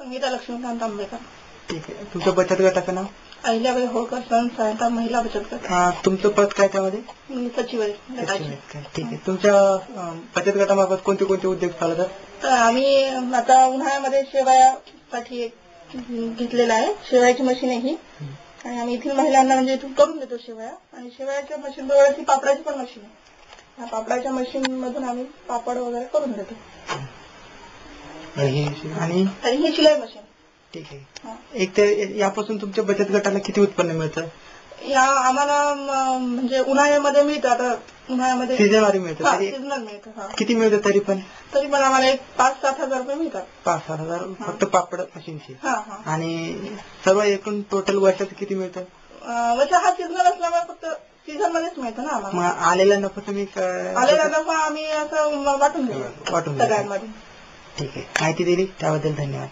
संगीता लक्ष्मीकांत आंबेकर. ठीक आहे. तुमच्या बचत गटाचं नाव? अहिल्याबाई होळकर सण सहायता महिला बचत गट. तुमचं पद काय त्यामध्ये? मी सचिव आहे गटाची. ठीक आहे. तुमच्या बचत गटामार्फत कोणते कोणते उद्योग चालवतात? तर आम्ही आता उन्हाळ्यामध्ये शेवयासाठी एक घेतलेला आहे, शेवयाची मशीन आहे ही. आणि आम्ही इथील महिलांना म्हणजे इथून करून देतो शेवया. आणि शेवयाच्या मशीन बरोबर ती पापडाची पण मशीन आहे. या पापडाच्या मशीन मधून आम्ही पापड वगैरे करून देतो. आणि ही शिलाई मशीन. ठीक आहे. एक तर यापासून तुमच्या बचत गटाला किती उत्पन्न मिळतं? या आम्हाला म्हणजे उन्हाळ्यामध्ये मिळतं. आता उन्हाळ्यामध्ये सीझनवारी मिळतं. सीझनल मिळतं. किती मिळतं तरी पण? आम्हाला एक 5-7 हजार रुपये मिळतात. 5-7 हजार फक्त पापड मशीनची. आणि सर्व एकूण टोटल वर्षाचं किती मिळतं? हा सीझनल असल्यामुळे फक्त सीझन मध्येच मिळतं ना आम्हाला. आलेला नफा तुम्ही? आलेला नफा आम्ही असं वाटून घेतो सगळ्यांमध्ये. ठीक आहे. माहिती दिली त्याबद्दल धन्यवाद.